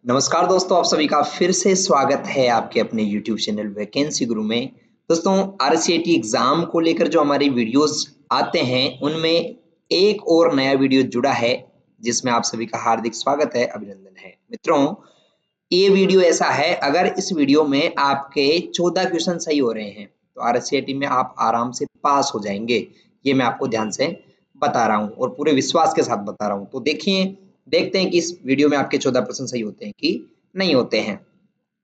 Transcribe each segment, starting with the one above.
नमस्कार दोस्तों, आप सभी का फिर से स्वागत है आपके अपने YouTube चैनल वैकेंसी गुरु में। दोस्तों, RCET एग्ज़ाम को लेकर जो हमारी वीडियोस आते हैं, उनमें एक और नया वीडियो जुड़ा है, जिसमें आप सभी का हार्दिक स्वागत है, अभिनंदन है। मित्रों, ये वीडियो ऐसा है, अगर इस वीडियो में आपके 14 क्वेश्चन सही हो रहे हैं, तो RCET में आप आराम से पास हो जाएंगे। ये मैं आपको ध्यान से बता रहा हूँ और पूरे विश्वास के साथ बता रहा हूँ। तो देखते हैं कि इस वीडियो में आपके 14 प्रश्न सही होते हैं कि नहीं होते हैं।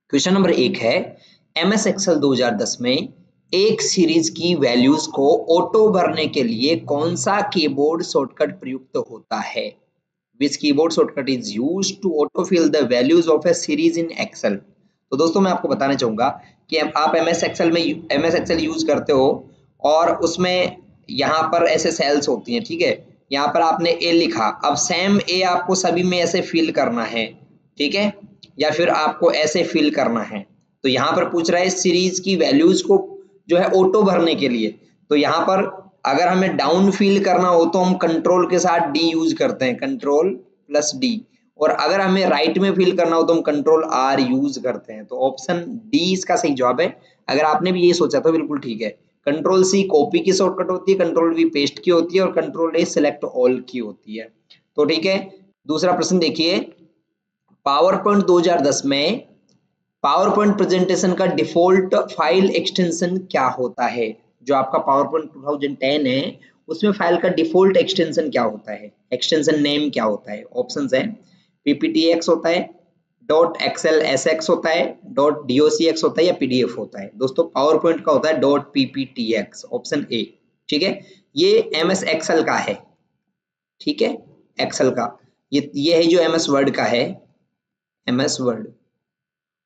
क्वेश्चन नंबर 1 है, MS एक्सेल 2010 में एक सीरीज की वैल्यूज को ऑटो भरने के लिए कौन सा कीबोर्ड शॉर्टकट प्रयुक्त होता है? Which keyboard shortcut is used to autofill the values of a series in Excel? तो दोस्तों, मैं आपको बताना चाहूंगा कि आप MS एक्सेल यूज करते हो और उसमें यहाँ पर ऐसे सेल्स होती हैं, ठीक है। यहाँ पर आपने ए लिखा, अब सेम ए आपको सभी में ऐसे फिल करना है, ठीक है, या फिर आपको ऐसे फिल करना है। तो यहाँ पर पूछ रहा है सीरीज की वैल्यूज को जो है ऑटो भरने के लिए। तो यहाँ पर अगर हमें डाउन फिल करना हो तो हम कंट्रोल के साथ डी यूज करते हैं, कंट्रोल प्लस डी, और अगर हमें राइट में फिल करना हो तो हम कंट्रोल आर यूज करते हैं। तो ऑप्शन डी इसका सही जवाब है। अगर आपने भी ये सोचा तो बिल्कुल ठीक है। कंट्रोल सी कॉपी की शॉर्टकट होती है, कंट्रोल वी पेस्ट की होती है और कंट्रोल ए सिलेक्ट ऑल की होती है। तो ठीक है, दूसरा प्रश्न देखिए, पावर पॉइंट 2010 में पावर पॉइंट प्रेजेंटेशन का डिफॉल्ट फाइल एक्सटेंशन क्या होता है? जो आपका पावर पॉइंट 2010 है, उसमें फाइल का डिफॉल्ट एक्सटेंशन क्या होता है? एक्सटेंशन नेम क्या होता है? ऑप्शंस है, PPTX होता है, .XLSX होता है, .docx होता है या PDF होता है। दोस्तों, पावर पॉइंट का होता है .PPTX, ऑप्शन ए, ठीक है। ये MS एक्सेल का है, ठीक है, एक्सेल का। ये है जो MS वर्ड का है, MS वर्ड,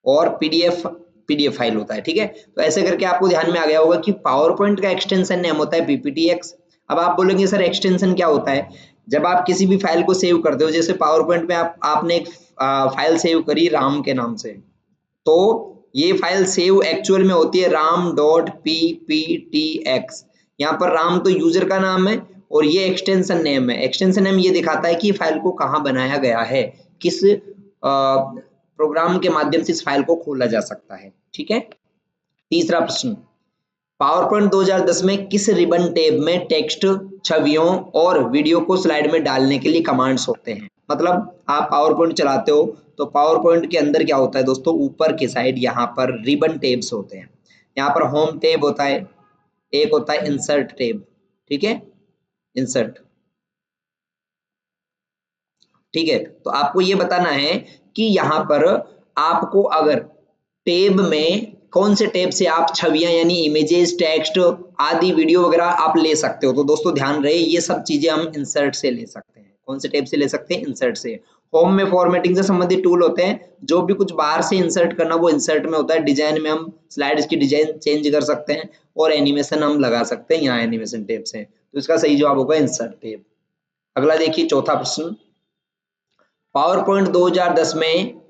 और पीडीएफ फाइल होता है, ठीक है। तो ऐसे करके आपको ध्यान में आ गया होगा कि पावर पॉइंट का एक्सटेंशन नेम होता है PPTX। अब आप बोलेंगे सर एक्सटेंशन क्या होता है? जब आप किसी भी फाइल को सेव करते हो, जैसे पावर पॉइंट में आपने एक फाइल सेव करी राम के नाम से, तो ये फाइल सेव एक्चुअल में होती है ram.pptx। यहाँ पर राम तो यूजर का नाम है और ये एक्सटेंशन नेम है। एक्सटेंशन नेम ये दिखाता है कि फाइल को कहाँ बनाया गया है, किस प्रोग्राम के माध्यम से इस फाइल को खोला जा सकता है, ठीक है। तीसरा प्रश्न, पावर पॉइंट 2010 में किस रिबन टैब में टेक्स्ट, छवियों और वीडियो को स्लाइड में डालने के लिए कमांड्स होते हैं? मतलब आप पावर पॉइंट चलाते हो तो पावर पॉइंट के अंदर क्या होता है दोस्तों, ऊपर की साइड यहाँ पर रिबन टैब्स होते हैं। यहाँ पर होम टैब होता है, एक होता है इंसर्ट टैब, ठीक है, इंसर्ट, ठीक है। तो आपको ये बताना है कि यहाँ पर आपको अगर टैब में कौन से टैब से आप छवियां यानी इमेजेस, टेक्स्ट आदि वीडियो वगैरह आप ले सकते हो। तो दोस्तों ध्यान रहे, ये सब चीजें हम इंसर्ट से ले सकते हैं। कौन से टैब से ले सकते हैं? इंसर्ट से। होम में फॉर्मेटिंग से संबंधित टूल होते हैं, जो भी कुछ बाहर से इंसर्ट करना वो इंसर्ट में होता है। डिजाइन में हम स्लाइड्स की डिजाइन चेंज कर सकते हैं और एनिमेशन हम लगा सकते हैं यहाँ एनिमेशन टैब से। तो इसका सही जवाब होगा इंसर्ट टैब। अगला देखिए, चौथा प्रश्न, पावर पॉइंट 2010 में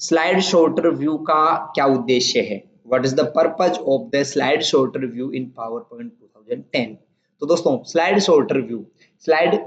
स्लाइड शॉर्टर व्यू का क्या उद्देश्य है? What is the purpose of the slide shorter view in power point 2010? तो दोस्तों, स्लाइड शॉर्टर व्यू, स्लाइड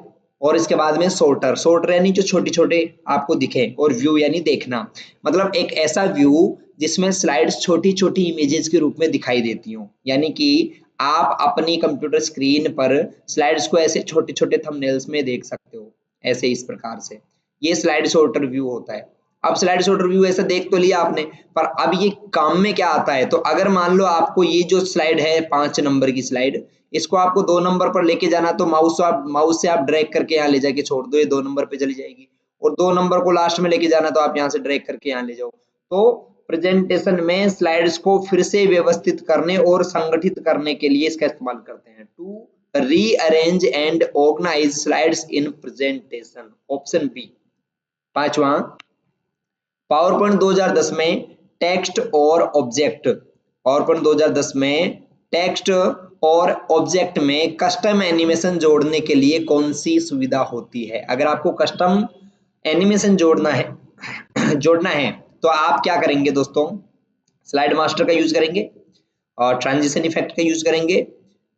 और इसके बाद में शॉर्टर, शॉर्टर यानी जो छोटे छोटे आपको दिखे, और व्यू यानी देखना, मतलब एक ऐसा व्यू जिसमें स्लाइड्स छोटी छोटी इमेजेस के रूप में दिखाई देती हो, यानी कि आप अपनी कंप्यूटर स्क्रीन पर स्लाइड्स को ऐसे छोटे छोटे थंबनेल्स में देख सकते हो, ऐसे इस प्रकार से। ये स्लाइड शॉर्टर व्यू होता है। अब स्लाइड शॉर्टर व्यू ऐसा देख तो लिया आपने, पर अब ये काम में क्या आता है? तो अगर मान लो आपको ये जो स्लाइड है 5 नंबर की स्लाइड, इसको आपको 2 नंबर पर लेके जाना, तो माउस से आप ड्रैग करके यहाँ ले जाके छोड़ दो, ये 2 नंबर पे चली जाएगी। और 2 नंबर को लास्ट में लेके जाना, तो आप यहाँ से ड्रैग करके यहाँ ले जाओ। तो प्रेजेंटेशन में स्लाइड्स को फिर से व्यवस्थित करने और संगठित करने के लिए इसका इस्तेमाल करते हैं, to rearrange and organise slides in presentation, option B. पांचवा, पावर पॉइंट 2010 में टेक्स्ट और ऑब्जेक्ट, पावर पॉइंट 2010 में टेक्स्ट और ऑब्जेक्ट में कस्टम एनिमेशन जोड़ने के लिए कौन सी सुविधा होती है? अगर आपको कस्टम एनिमेशन जोड़ना है तो आप क्या करेंगे दोस्तों? स्लाइड मास्टर का यूज करेंगे और ट्रांजिशन इफेक्ट का यूज करेंगे।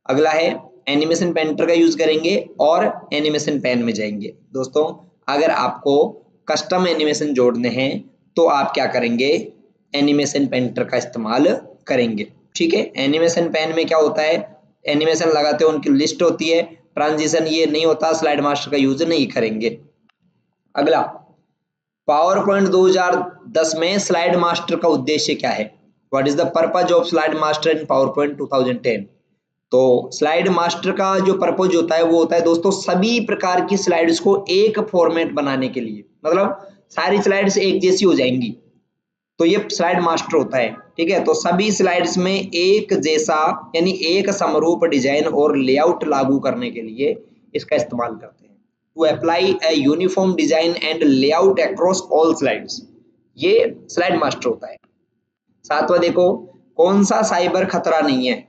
अगला है एनिमेशन पेंटर का यूज करेंगे और एनिमेशन पेन में जाएंगे। दोस्तों, अगर आपको कस्टम एनिमेशन जोड़ने हैं तो आप क्या करेंगे, एनिमेशन पेंटर का इस्तेमाल करेंगे। ठीक है, एनिमेशन पेन में क्या होता है, एनिमेशन लगाते हो उनकी लिस्ट होती है, ट्रांजिशन ये नहीं होता, स्लाइड मास्टर का यूज नहीं करेंगे। अगला, पावर पॉइंट 2010 में स्लाइड मास्टर का उद्देश्य क्या है? What is the purpose of slide master in power point 2010? तो स्लाइड मास्टर का जो पर्पज होता है वो होता है दोस्तों सभी प्रकार की स्लाइड्स को एक फॉर्मेट बनाने के लिए, मतलब सारी स्लाइड्स एक जैसी हो जाएंगी, तो ये स्लाइड मास्टर होता है। ठीक है, तो सभी स्लाइड्स में एक जैसा यानी एक समरूप डिजाइन और लेआउट लागू करने के लिए इसका इस्तेमाल करते हैं। To apply a uniform design and layout across all slides, ये स्लाइड मास्टर होता है। सातवां देखो, कौन सा साइबर खतरा नहीं है,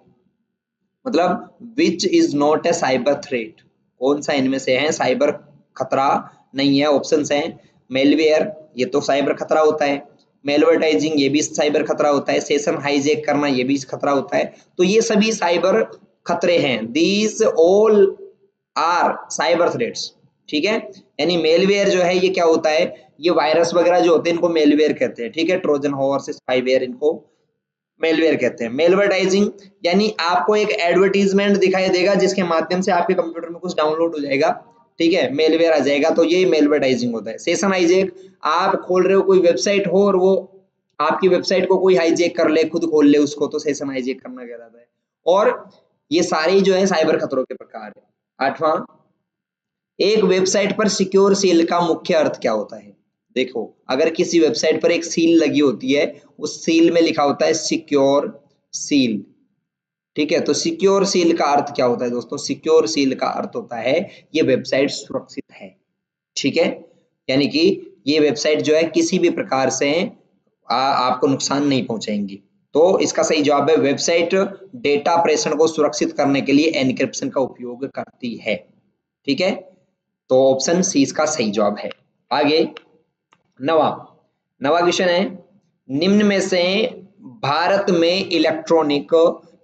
मतलब which is not a cyber threat, कौन सा इनमें से है साइबर खतरा नहीं है? ऑप्शंस हैं, मेलवेयर ये तो साइबर खतरा होता है, मेलवर्टाइजिंग ये भी साइबर खतरा होता है, सेशन हाईजैक करना ये भी खतरा होता है। तो ये सभी साइबर खतरे हैं, these all are cyber threats. ठीक है, यानी मेलवेयर जो है ये क्या होता है, ये वायरस वगैरह जो होते हैं इनको मेलवेयर कहते हैं। ठीक है, ट्रोजन हॉर्स, स्पाईवेयर, इनको मेलवेयर कहते हैं। मेलवर्टाइजिंग यानी आपको एक एडवर्टीजमेंट दिखाई देगा जिसके माध्यम से आपके कंप्यूटर में कुछ डाउनलोड हो जाएगा, ठीक है, मेलवेयर आ जाएगा, तो ये मेलवर्टाइजिंग होता है। सेशन हाईजैक, आप खोल रहे हो कोई वेबसाइट हो और वो आपकी वेबसाइट को कोई हाईजैक कर ले, खुद खोल ले उसको, तो सेशन हाईजैक करना कहलाता है। और ये सारे जो है साइबर खतरों के प्रकार है। आठवां, एक वेबसाइट पर सिक्योर सील का मुख्य अर्थ क्या होता है? देखो, अगर किसी वेबसाइट पर एक सील लगी होती है, उस सील में लिखा होता है सिक्योर सील। ठीक है, तो सिक्योर सील का अर्थ क्या होता है दोस्तों? सिक्योर सील का अर्थ होता है ये वेबसाइट सुरक्षित है। ठीक है, यानी कि ये वेबसाइट जो है किसी भी प्रकार से आपको नुकसान नहीं पहुंचाएंगी। तो इसका सही जवाब है, वेबसाइट डेटा प्रेषण को सुरक्षित करने के लिए एन्क्रिप्शन का उपयोग करती है। ठीक है, तो ऑप्शन सी इसका सही जवाब है। आगे नवा क्वेश्चन है, निम्न में से भारत में इलेक्ट्रॉनिक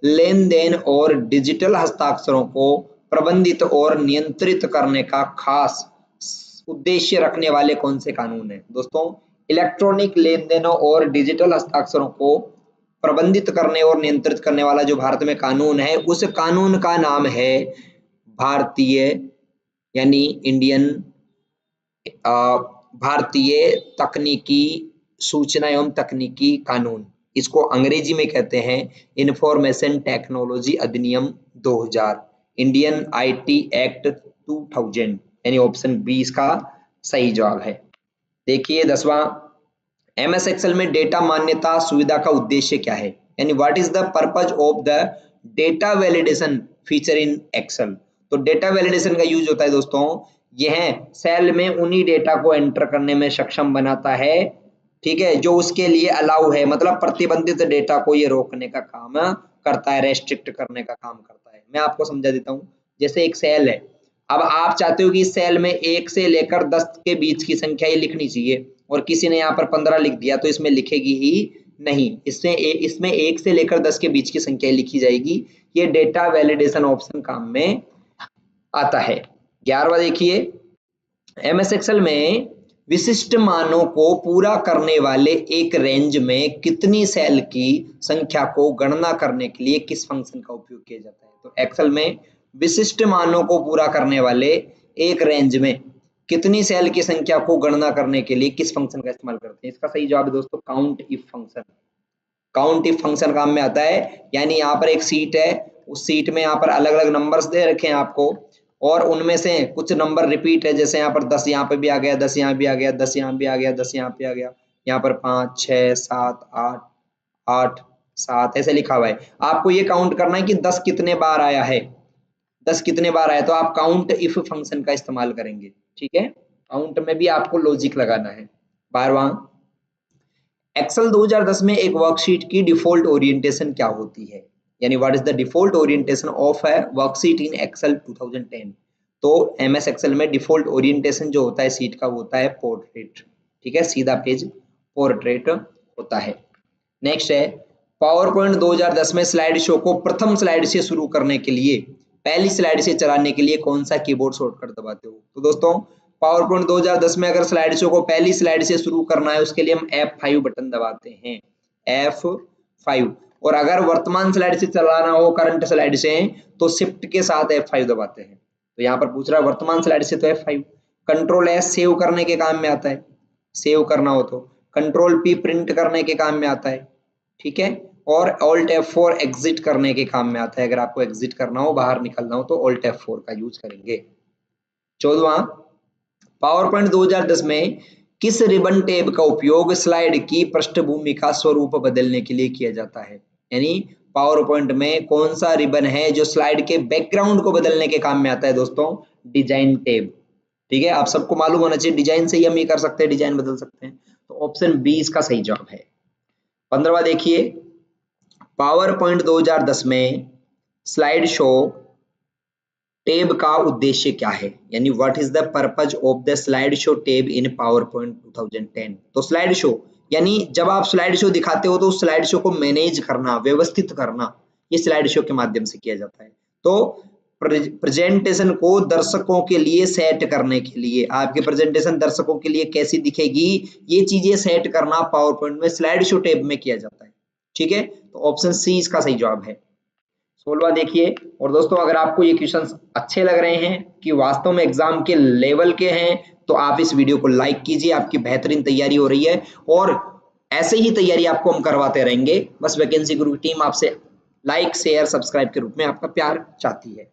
लेन देन और डिजिटल हस्ताक्षरों को प्रबंधित और नियंत्रित करने का खास उद्देश्य रखने वाले कौन से कानून है? दोस्तों, इलेक्ट्रॉनिक लेन देन और डिजिटल हस्ताक्षरों को प्रबंधित करने और नियंत्रित करने वाला जो भारत में कानून है, उस कानून का नाम है भारतीय यानी इंडियन भारतीय तकनीकी सूचना एवं तकनीकी कानून। इसको अंग्रेजी में कहते हैं इंफॉर्मेशन टेक्नोलॉजी अधिनियम 2000, इंडियन आईटी एक्ट 2000, यानी ऑप्शन बी इसका सही जवाब है। देखिए 10वां, एमएस एक्सेल में डेटा मान्यता सुविधा का उद्देश्य क्या है? यानी what is the purpose of the data validation feature in Excel? तो डेटा वैलिडेशन का यूज होता है दोस्तों, यह सेल में उन्हीं डेटा को एंटर करने में सक्षम बनाता है, ठीक है, जो उसके लिए अलाउ है, मतलब प्रतिबंधित डेटा को ये रोकने का काम करता है, रेस्ट्रिक्ट करने का काम करता है। मैं आपको समझा देता हूँ, जैसे एक सेल है, अब आप चाहते हो कि इस सेल में 1 से लेकर 10 के बीच की संख्या ये लिखनी चाहिए, और किसी ने यहाँ पर 15 लिख दिया तो इसमें लिखेगी ही नहीं, इसमें 1 से लेकर 10 के बीच की संख्या लिखी जाएगी। ये डेटा वैलिडेशन ऑप्शन काम में आता है। 11वां देखिए, एमएस एक्सेल में विशिष्ट मानों को पूरा करने वाले एक रेंज में कितनी सेल की संख्या को गणना करने के लिए किस फंक्शन का उपयोग किया जाता है? तो एक्सेल में विशिष्ट मानों को पूरा करने वाले एक रेंज में कितनी सेल की संख्या को गणना करने के लिए किस फंक्शन का इस्तेमाल करते हैं? इसका सही जवाब है दोस्तों count if function. Count if function काम में आता है, यानी यहाँ पर एक सीट है, उस सीट में यहाँ पर अलग अलग नंबर्स दे रखे हैं आपको, और उनमें से कुछ नंबर रिपीट है, जैसे यहाँ पर 10 यहाँ पे भी आ गया, 10 यहाँ भी आ गया, 10 यहाँ भी आ गया, 10 यहाँ पे आ गया, यहाँ पर 5 6 7 8 8 7 ऐसे लिखा हुआ है। आपको ये काउंट करना है कि 10 कितने बार आया है, 10 कितने बार आया, तो आप काउंट इफ फंक्शन का इस्तेमाल करेंगे। ठीक है, काउंट में भी आपको लॉजिक लगाना है। 12वां, एक्सेल 2010 में एक वर्कशीट की डिफॉल्ट ओरिएंटेशन क्या होती है? यानी what is the default orientation of a worksheet in Excel 2010? तो एमएस एक्सेल में डिफॉल्ट ओरिएंटेशन जो होता है सीट का वो होता है पोर्ट्रेट। ठीक है, सीधा पेज पोर्ट्रेट होता है। नेक्स्ट है, पावर पॉइंट 2010 में स्लाइड शो को प्रथम स्लाइड से शुरू करने के लिए पहली स्लाइड से चलाने के लिए कौन सा कीबोर्ड शॉर्टकट दबाते हो? तो दोस्तों पावर पॉइंट 2010 में अगर स्लाइड शो को पहली स्लाइड से शुरू करना है उसके लिए हम F5 बटन दबाते हैं, F5। और अगर वर्तमान स्लाइड से चलाना हो करंट स्लाइड से तो शिफ्ट के साथ F5 दबाते हैं। तो यहाँ पर पूछ रहा है वर्तमान स्लाइड से तो F5। कंट्रोल S सेव करने के काम में आता है, सेव करना हो तो। कंट्रोल P प्रिंट करने के काम में आता है, ठीक है। और ऑल्ट F4 एग्जिट करने के काम में आता है। अगर आपको एग्जिट करना हो, बाहर निकलना हो तो ऑल्ट F4 का यूज करेंगे। 14वां, पावर पॉइंट 2010 में किस रिबन टैब का उपयोग स्लाइड की पृष्ठभूमि का स्वरूप बदलने के लिए किया जाता है? यानी पावर पॉइंट में कौन सा रिबन है जो स्लाइड के बैकग्राउंड को बदलने के काम में आता है दोस्तों? डिजाइन टैब, ठीक है। आप सबको मालूम होना चाहिए डिजाइन से ही हम ये कर सकते हैं, डिजाइन बदल सकते हैं। तो ऑप्शन बी इसका सही जवाब है। 15वां देखिए, पावर पॉइंट 2010 में स्लाइड शो टैब का उद्देश्य क्या है? यानी what is the purpose of the slide show tab in power point 2010? तो स्लाइड शो यानी जब आप स्लाइड शो दिखाते हो तो उस स्लाइड शो को मैनेज करना, व्यवस्थित करना, ये स्लाइड शो के माध्यम से किया जाता है। तो प्रेजेंटेशन को दर्शकों के लिए सेट करने के लिए, आपके प्रेजेंटेशन दर्शकों के लिए कैसी दिखेगी, ये चीजें सेट करना पावर पॉइंट में स्लाइड शो टैब में किया जाता है, ठीक है। तो ऑप्शन सी इसका सही जवाब है। 16वां देखिए। और दोस्तों अगर आपको ये क्वेश्चंस अच्छे लग रहे हैं कि वास्तव में एग्जाम के लेवल के हैं तो आप इस वीडियो को लाइक कीजिए, आपकी बेहतरीन तैयारी हो रही है और ऐसे ही तैयारी आपको हम करवाते रहेंगे। बस वैकेंसी गुरु टीम आपसे लाइक शेयर सब्सक्राइब के रूप में आपका प्यार चाहती है।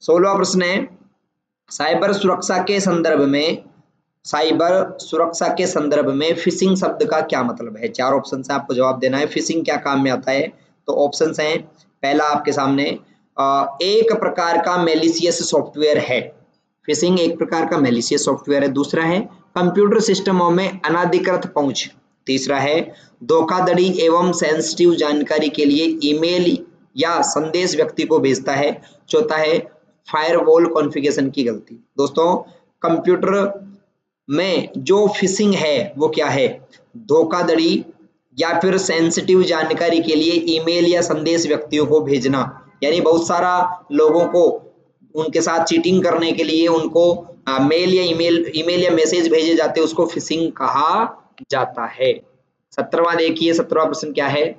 16वां प्रश्न है, साइबर सुरक्षा के संदर्भ में, साइबर सुरक्षा के संदर्भ में फिशिंग शब्द का क्या मतलब है? 4 ऑप्शन से आपको जवाब देना है। फिशिंग क्या काम में आता है? तो ऑप्शंस हैं, पहला आपके सामने एक प्रकार का मैलिशियस सॉफ्टवेयर है। फिशिंग एक प्रकार का मैलिशियस सॉफ्टवेयर है। दूसरा है कंप्यूटर सिस्टमों में अनाधिकृत पहुंच। तीसरा है धोखाधड़ी एवं सेंसिटिव जानकारी के लिए ईमेल या संदेश व्यक्ति को भेजता है। चौथा है फायरवॉल कॉन्फ़िगरेशन की गलती। दोस्तों कंप्यूटर में जो फिशिंग है वो क्या है? धोखाधड़ी या फिर सेंसिटिव जानकारी के लिए ईमेल या संदेश व्यक्तियों को भेजना, यानी बहुत सारा लोगों को उनके साथ चीटिंग करने के लिए उनको मेल या ईमेल या मैसेज भेजे जाते हैं, उसको फिशिंग कहा जाता है। 17वां देखिए, 17वां प्रश्न क्या है?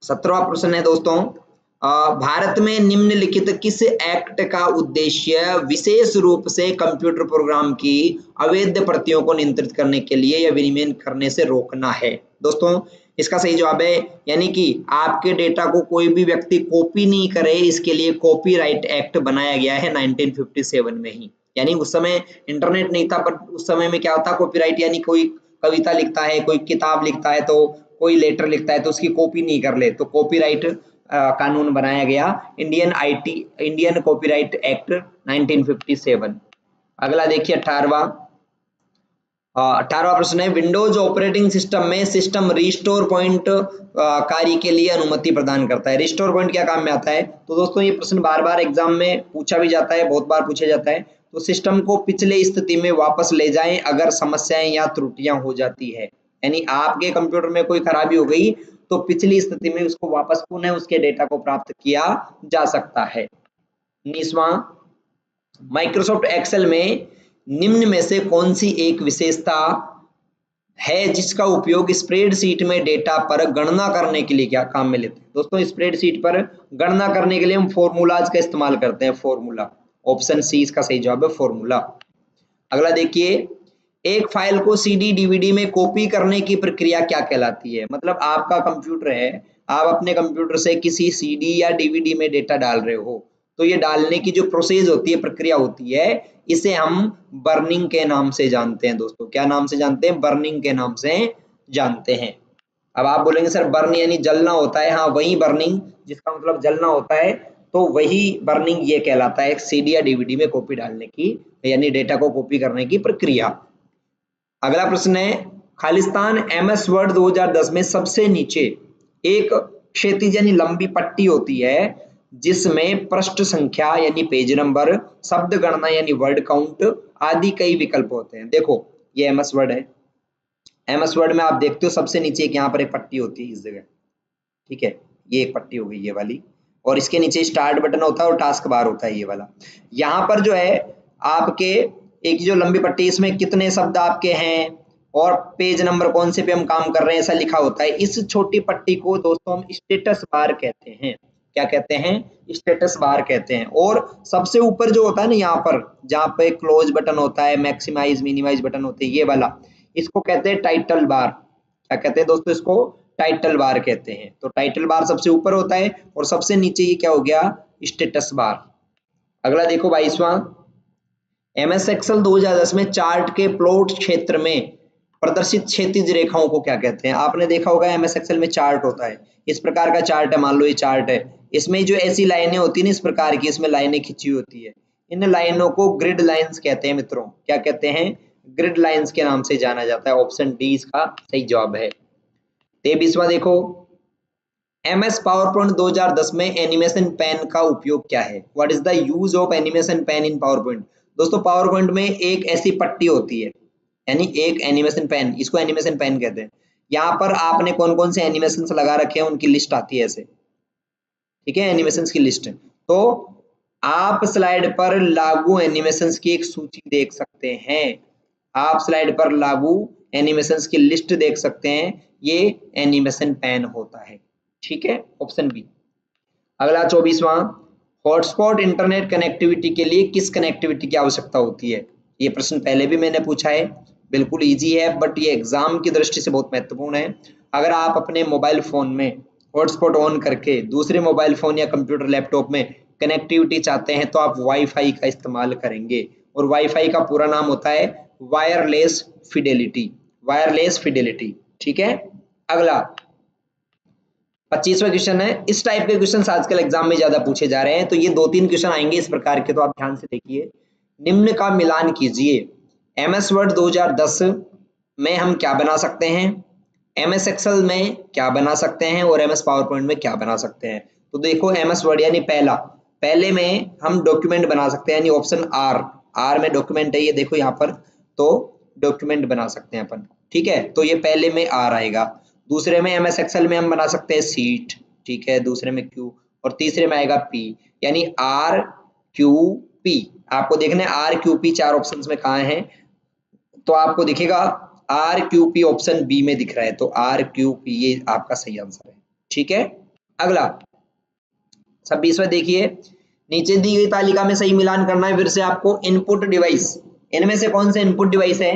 17वां प्रश्न है दोस्तों, भारत में निम्नलिखित किस एक्ट का उद्देश्य विशेष रूप से कंप्यूटर प्रोग्राम की अवैध प्रतियों को नियंत्रित करने के लिए या विनिमय करने से रोकना है? दोस्तों इसका सही जवाब है, यानी कि आपके डेटा को कोई भी व्यक्ति कॉपी नहीं करे, इसके लिए कॉपीराइट एक्ट बनाया गया है 1957 में ही। यानी उस समय इंटरनेट नहीं था, पर उस समय में क्या होता, कॉपीराइट यानी कोई कविता लिखता है, कोई किताब लिखता है, तो कोई लेटर लिखता है तो उसकी कॉपी नहीं कर ले, तो कॉपीराइट कानून बनाया गया, इंडियन कॉपीराइट एक्ट 1957। अगला देखिए 18वां प्रश्न है, विंडोज ऑपरेटिंग सिस्टम में सिस्टम रिस्टोर पॉइंट कार्य के लिए अनुमति प्रदान करता है। रिस्टोर पॉइंट क्या काम में आता है? तो दोस्तों ये प्रश्न बार बार एग्जाम में पूछा भी जाता है, बहुत बार पूछा जाता है। तो सिस्टम को पिछले स्थिति में वापस ले जाएं अगर समस्याएं या त्रुटियां हो जाती है, यानी आपके कंप्यूटर में कोई खराबी हो गई तो पिछली स्थिति में उसको वापस पुनः उसके डेटा को प्राप्त किया जा सकता है। 19वां, माइक्रोसॉफ्ट एक्सेल में निम्न में से कौन सी एक विशेषता है जिसका उपयोग स्प्रेडशीट में डेटा पर गणना करने के लिए क्या काम में लेते हैं? दोस्तों स्प्रेडशीट पर गणना करने के लिए हम फॉर्मूलाज का इस्तेमाल करते हैं, फॉर्मूला। ऑप्शन सी इसका सही जवाब है, फॉर्मूला। अगला देखिए, एक फाइल को सीडी डीवीडी में कॉपी करने की प्रक्रिया क्या कहलाती है? मतलब आपका कंप्यूटर है, आप अपने कंप्यूटर से किसी सीडी या डीवीडी में डेटा डाल रहे हो, तो ये डालने की जो प्रोसेस होती है, प्रक्रिया होती है, इसे हम बर्निंग के नाम से जानते हैं। दोस्तों क्या नाम से जानते हैं? बर्निंग के नाम से जानते हैं। अब आप बोलेंगे सर बर्न यानी जलना होता है। हाँ, वही बर्निंग जिसका मतलब जलना होता है, तो वही बर्निंग ये कहलाता है, सीडी या डीवीडी में कॉपी डालने की, यानी डेटा को कॉपी करने की प्रक्रिया। अगला प्रश्न है, खालिस्तान एमएस वर्ड 2010 में सबसे नीचे एक क्षैतिज यानी लंबी पट्टी होती है जिसमें पृष्ठ संख्या यानी पेज नंबर, शब्द गणना यानी वर्ड काउंट आदि कई विकल्प होते हैं। देखो ये एमएस वर्ड है, एमएस वर्ड में आप देखते हो सबसे नीचे एक यहाँ पर एक पट्टी होती है इस जगह, ठीक है, ये एक पट्टी हो गई ये वाली। और इसके नीचे स्टार्ट बटन होता है और टास्क बार होता है ये वाला। यहाँ पर जो है आपके एक जो लंबी पट्टी, इसमें कितने शब्द आपके हैं और पेज नंबर कौन से पे हम काम कर रहे हैं ऐसा लिखा होता है। इस छोटी पट्टी को दोस्तों हम स्टेटस बार कहते हैं। क्या कहते हैं? स्टेटस बार कहते हैं। और सबसे ऊपर जो होता है ना, यहाँ पर जहाँ पे क्लोज बटन होता है, मैक्सिमाइज मिनिमाइज बटन होते हैं, ये वाला, इसको कहते हैं टाइटल बार। क्या कहते हैं दोस्तों? इसको टाइटल बार कहते हैं। तो टाइटल बार सबसे ऊपर होता है और सबसे नीचे ये क्या हो गया? Status bar. अगला देखो 22वां, एमएस एक्सेल 2010 में चार्ट के प्लॉट क्षेत्र में प्रदर्शित क्षैतिज रेखाओं को क्या कहते हैं? आपने देखा होगा एमएस एक्सेल में चार्ट होता है, इस प्रकार का चार्ट है, मान लो ये चार्ट है, इसमें जो ऐसी लाइनें होती है ना, इस प्रकार की, इसमें लाइनें खिंची होती है, इन लाइनों को ग्रिड लाइंस कहते हैं मित्रों। क्या कहते हैं? ग्रिड लाइंस के नाम से जाना जाता है। ऑप्शन डी इसका सही जवाब है। 23वां देखो, एमएस पावर पॉइंट 2010 में एनिमेशन पेन का उपयोग क्या है? What is the use of animation pain in power point? दोस्तों पावर पॉइंट में एक ऐसी पट्टी होती है, यानी एक एनिमेशन पेन, इसको एनिमेशन पेन कहते हैं। यहाँ पर आपने कौन कौन से एनिमेशन लगा रखे हैं उनकी लिस्ट आती है ऐसे, ठीक है, एनिमेशन की लिस्ट। तो आप स्लाइड पर लागू एनिमेशन की एक सूची देख सकते हैं, आप स्लाइड पर लागू एनिमेशन की लिस्ट देख सकते हैं, ये एनिमेशन पेन होता है, ठीक है, ऑप्शन बी। अगला 24वां, हॉटस्पॉट इंटरनेट कनेक्टिविटी के लिए किस कनेक्टिविटी की आवश्यकता होती है? ये प्रश्न पहले भी मैंने पूछा है, बिल्कुल इजी है, बट ये एग्जाम की दृष्टि से बहुत महत्वपूर्ण है। अगर आप अपने मोबाइल फोन में हॉटस्पॉट ऑन करके दूसरे मोबाइल फोन या कंप्यूटर लैपटॉप में कनेक्टिविटी चाहते हैं तो आप वाईफाई का इस्तेमाल करेंगे, और वाईफाई का पूरा नाम होता है वायरलेस फिडेलिटी, वायरलेस फिडेलिटी, ठीक है। अगला 25वां क्वेश्चन है, इस टाइप के क्वेश्चन आजकल एग्जाम में ज्यादा पूछे जा रहे हैं, तो ये 2-3 क्वेश्चन आएंगे इस प्रकार के, तो आप ध्यान से देखिए। निम्न का मिलान कीजिए, एमएस वर्ड 2010 में हम क्या बना सकते हैं, एमएस एक्सेल में क्या बना सकते हैं और एमएस पावर पॉइंट में क्या बना सकते हैं। तो देखो एमएस वर्ड यानी पहले में हम डॉक्यूमेंट बना सकते हैं, यानी ऑप्शन आर में डॉक्यूमेंट है, ये देखो यहाँ पर, तो डॉक्यूमेंट बना सकते हैं अपन, ठीक है, तो ये पहले में आर आएगा। दूसरे में एमएस एक्सेल में हम बना सकते हैं सीट, ठीक है, दूसरे में क्यू, और तीसरे में आएगा पी, यानी आर क्यू पी। आपको देखना है आर क्यू पी 4 ऑप्शंस में कहाँ है, तो आपको दिखेगा R Q P option B में दिख रहा है, तो आर क्यू पी ये आपका सही आंसर है, ठीक है। अगला 26वां देखिए, नीचे दी गई तालिका में सही मिलान करना है। फिर से आपको इनपुट डिवाइस, इनमें से कौन से इनपुट डिवाइस है,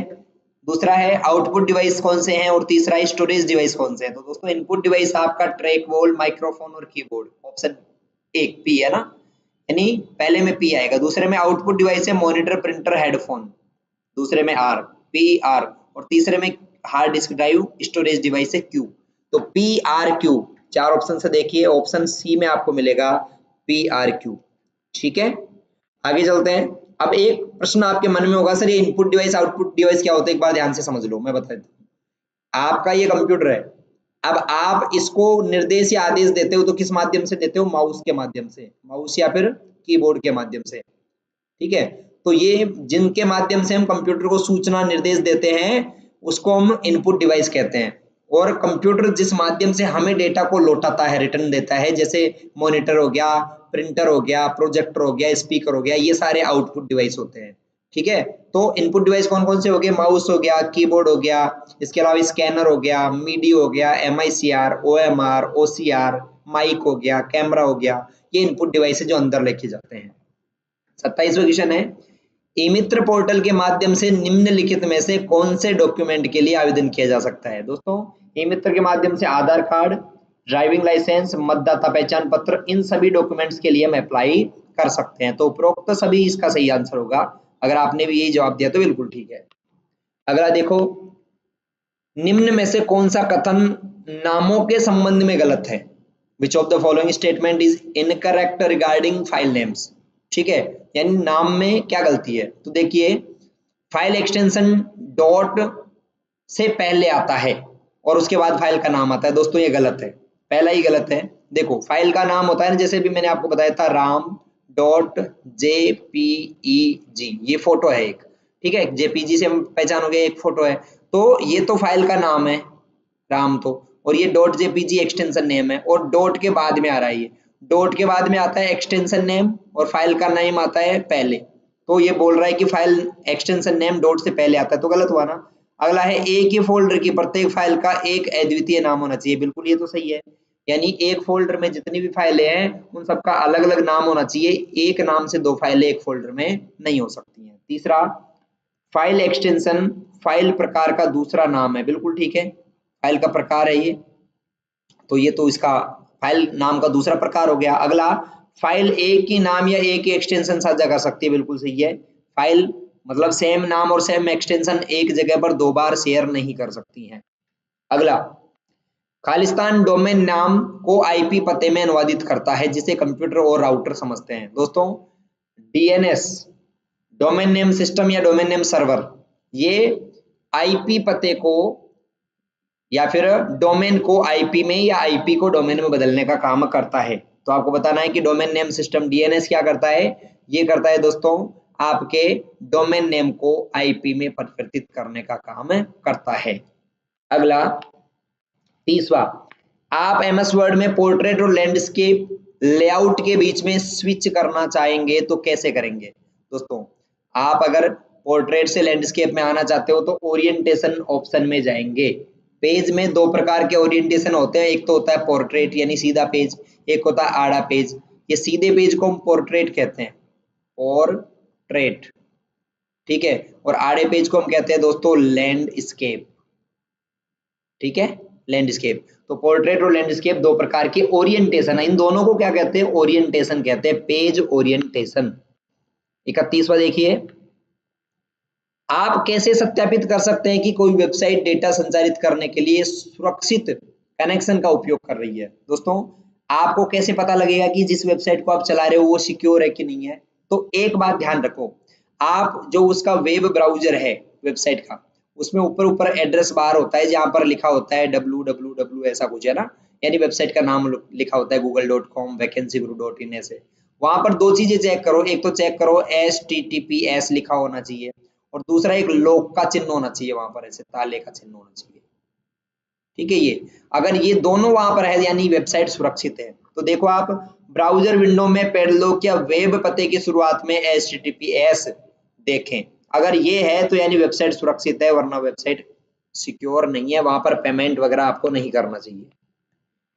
दूसरा है आउटपुट डिवाइस कौन से हैं, और तीसरा है स्टोरेज डिवाइस कौन से हैं। तो दोस्तों इनपुट डिवाइस आपका ट्रैक बॉल, माइक्रोफोन और कीबोर्ड, ऑप्शन एक पी है ना, यानी पहले में पी आएगा। दूसरे में आउटपुट डिवाइस है मॉनिटर, प्रिंटर, हेडफोन, दूसरे में आर, पी आर, और तीसरे में hard disk drive, storage device है क्यू। तो पी आर क्यू 4 ऑप्शन से देखिए, ऑप्शन सी में आपको मिलेगा पी आर क्यू, ठीक है। आगे चलते हैं। अब एक प्रश्न आपके मन में होगा, सर ये इनपुट डिवाइस आउटपुट डिवाइस क्या होता है, एक बार ध्यान से समझ लो, मैं बता देता हूं। आपका ये कंप्यूटर है, अब आप इसको निर्देश या आदेश देते हो तो किस माध्यम से देते हो, माउस के माध्यम से, माउस या फिर कीबोर्ड के माध्यम से, ठीक है। तो ये जिनके माध्यम से हम कंप्यूटर को सूचना निर्देश देते हैं उसको हम इनपुट डिवाइस कहते हैं, और कंप्यूटर जिस माध्यम से हमें डेटा को लौटाता है, रिटर्न देता है, जैसे मॉनिटर हो गया, प्रिंटर हो गया, प्रोजेक्टर हो गया, स्पीकर हो गया, ये सारे आउटपुट डिवाइस होते हैं, ठीक है। तो इनपुट डिवाइस कौन कौन से हो गए, माउस हो गया, कीबोर्ड हो गया, इसके अलावा स्कैनर हो गया, मीडी हो गया, MICR, OMR, OCR, माइक हो गया, कैमरा हो गया, ये इनपुट डिवाइस है जो अंदर लेके जाते हैं। 27वां क्वेश्चन है, ई मित्र पोर्टल के माध्यम से निम्नलिखित में से कौन से डॉक्यूमेंट के लिए आवेदन किया जा सकता है। दोस्तों ई मित्र के माध्यम से आधार कार्ड, ड्राइविंग लाइसेंस, मतदाता पहचान पत्र, इन सभी डॉक्यूमेंट्स के लिए हम अप्लाई कर सकते हैं। तो उपरोक्त सभी इसका सही आंसर होगा। अगर आपने भी यही जवाब दिया तो बिल्कुल ठीक है। अगला देखो, निम्न में से कौन सा कथन नामों के संबंध में गलत है, which of the following statement is incorrect regarding file names, ठीक है, यानी नाम में क्या गलती है। तो देखिए फाइल एक्सटेंशन डॉट से पहले आता है और उसके बाद फाइल का नाम आता है, दोस्तों ये गलत है, पहला ही गलत है। देखो फाइल का नाम होता है ना, जैसे भी मैंने आपको बताया था ram.jpeg, ये फोटो है एक, ठीक है, जेपीजी से हम पहचानोगे एक फोटो है, तो ये तो फाइल का नाम है राम, तो और ये .jpg एक्सटेंशन नेम है और डॉट के बाद में आ रहा है ये, डॉट के बाद में आता है एक्सटेंशन नेम और फाइल का नेम आता है पहले। तो ये बोल रहा है कि फाइल एक्सटेंशन नेम डॉट से पहले आता है, तो गलत हुआ ना। अगला है एक ही फोल्डर की प्रत्येक फाइल का एक अद्वितीय नाम होना चाहिए। बिल्कुल ये तो सही है, यानी एक फोल्डर में जितनी भी फाइलें हैं उन सबका अलग अलग नाम होना चाहिए, एक नाम से दो फाइलें एक फोल्डर में नहीं हो सकती हैं। तीसरा, फाइल एक्सटेंशन फाइल प्रकार का दूसरा नाम है। बिल्कुल ठीक है, फाइल का प्रकार है ये, तो ये तो इसका फाइल नाम का दूसरा प्रकार हो गया। अगला, फाइल एक ही नाम या एक ही एक्सटेंशन साझा कर सकती है। बिल्कुल सही है, फाइल मतलब सेम नाम और सेम एक्सटेंशन एक जगह पर दो बार शेयर नहीं कर सकती हैं। अगला, खालिस्तान डोमेन नाम को आईपी पते में अनुवादित करता है जिसे कंप्यूटर और राउटर समझते हैं। दोस्तों, डीएनएस डोमेन नेम सिस्टम या डोमेन नेम सर्वर, ये आईपी पते को या फिर डोमेन को आईपी में या आईपी को डोमेन में बदलने का काम करता है। तो आपको बताना है कि डोमेन नेम सिस्टम डीएनएस क्या करता है। ये करता है दोस्तों आपके डोमेन नेम को आईपी में परिवर्तित करने का काम करता है। अगला, तीसरा, आप एमएस वर्ड में पोर्ट्रेट और लैंडस्केप लेआउट के बीच में स्विच करना चाहेंगे तो कैसे करेंगे। दोस्तों, आप अगर पोर्ट्रेट से लैंडस्केप में आना चाहते हो तो ओरिएंटेशन ऑप्शन में जाएंगे। पेज में दो प्रकार के ओरिएंटेशन होते हैं, एक तो होता है पोर्ट्रेट यानी सीधा पेज, एक होता है आड़ा पेज। ये सीधे पेज को हम पोर्ट्रेट कहते हैं, पोर्ट्रेट, ठीक है, और आड़े पेज को हम कहते हैं दोस्तों लैंडस्केप, ठीक है, लैंडस्केप। तो पोर्ट्रेट और लैंडस्केप दो प्रकार के ओरिएंटेशन है, इन दोनों को क्या कहते हैं, ओरिएंटेशन कहते हैं, पेज ओरिएंटेशन। 31वां देखिए, आप कैसे सत्यापित कर सकते हैं कि कोई वेबसाइट डेटा संचारित करने के लिए सुरक्षित कनेक्शन का उपयोग कर रही है। दोस्तों, आपको कैसे पता लगेगा कि जिस वेबसाइट को आप चला रहे हो वो सिक्योर है कि नहीं है। तो एक बात ध्यान रखो, आप जो उसका वेब ब्राउजर है वेबसाइट का, उसमें ऊपर ऊपर एड्रेस बार होता है जहां पर लिखा होता है www ऐसा कुछ है ना, यानी वेबसाइट का नाम लिखा होता है google.com vacancyguru.in ऐसे। वहां पर दो चीजें चेक करो, एक तो चेक करो HTTPS लिखा होना चाहिए और दूसरा एक लॉक का चिन्ह होना चाहिए, वहां पर ऐसे ताले का चिन्ह होना चाहिए, ठीक है। ये अगर ये दोनों वहां पर है यानी वेबसाइट सुरक्षित है। तो देखो आप ब्राउजर विंडो में पैडलॉक या वेब पते की शुरुआत में HTTPS देखें, अगर ये है तो यानी वेबसाइट सुरक्षित है, वरना वेबसाइट सिक्योर नहीं है, वहां पर पेमेंट वगैरह आपको नहीं करना चाहिए।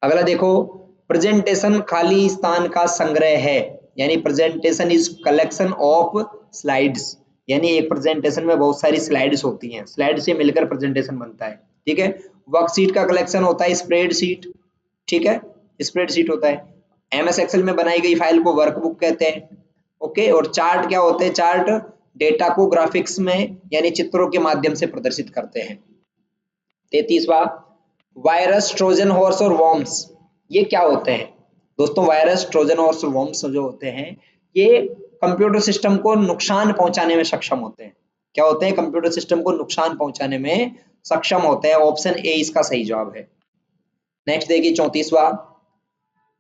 अगला देखो, प्रेजेंटेशन खाली स्थान का संग्रह है, यानी presentation is collection of slides, यानी एक प्रेजेंटेशन में बहुत सारी स्लाइड्स होती हैं, स्लाइड से मिलकर प्रेजेंटेशन बनता है, ठीक है। वर्कशीट का कलेक्शन होता है स्प्रेडशीट, ठीक है, स्प्रेडशीट होता है। एमएस एक्सेल में बनाई गई फाइल को वर्कबुक कहते हैं, ओके। और चार्ट क्या होते हैं, चार्ट डेटा को ग्राफिक्स में यानी चित्रों के माध्यम से प्रदर्शित करते हैं। 33वां, वायरस, ट्रोजन हॉर्स और वॉर्म्स, ये क्या होते हैं। दोस्तों, वायरस, ट्रोजन हॉर्स और वॉर्म्स जो होते हैं ये कंप्यूटर सिस्टम को नुकसान पहुंचाने में सक्षम होते हैं। क्या होते हैं, कंप्यूटर सिस्टम को नुकसान पहुंचाने में सक्षम होते हैं। ऑप्शन ए इसका सही जवाब है। नेक्स्ट देखिए 34वां,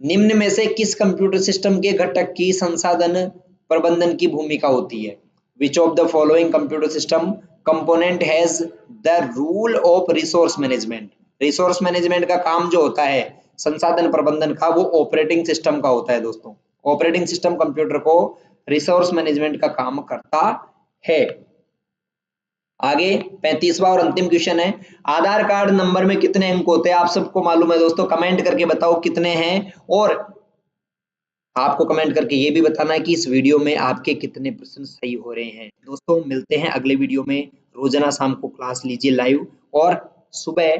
निम्न में से किस कंप्यूटर सिस्टम के घटक की संसाधन प्रबंधन की भूमिका होती है। Which of the following computer system component has the rule of resource management. Resource management का काम जो होता है संसाधन प्रबंधन का, वो ऑपरेटिंग सिस्टम का होता है। दोस्तों, ऑपरेटिंग सिस्टम कंप्यूटर को रिसोर्स मैनेजमेंट का काम करता है। आगे 35वां और अंतिम क्वेश्चन है, आधार कार्ड नंबर में कितने अंक होते हैं। आप सबको मालूम है दोस्तों, कमेंट करके बताओ कितने हैं, और आपको कमेंट करके ये भी बताना है कि इस वीडियो में आपके कितने प्रश्न सही हो रहे हैं। दोस्तों, मिलते हैं अगले वीडियो में। रोजाना शाम को क्लास लीजिए लाइव और सुबह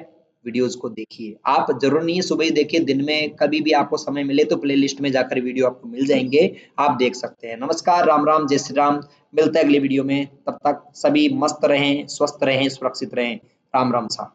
वीडियोस को देखिए। आप जरूर नहीं है सुबह ही देखिए, दिन में कभी भी आपको समय मिले तो प्लेलिस्ट में जाकर वीडियो आपको मिल जाएंगे, आप देख सकते हैं। नमस्कार, राम राम, जय श्री राम। मिलते हैं अगले वीडियो में, तब तक सभी मस्त रहें, स्वस्थ रहें, सुरक्षित रहें। राम राम साहब।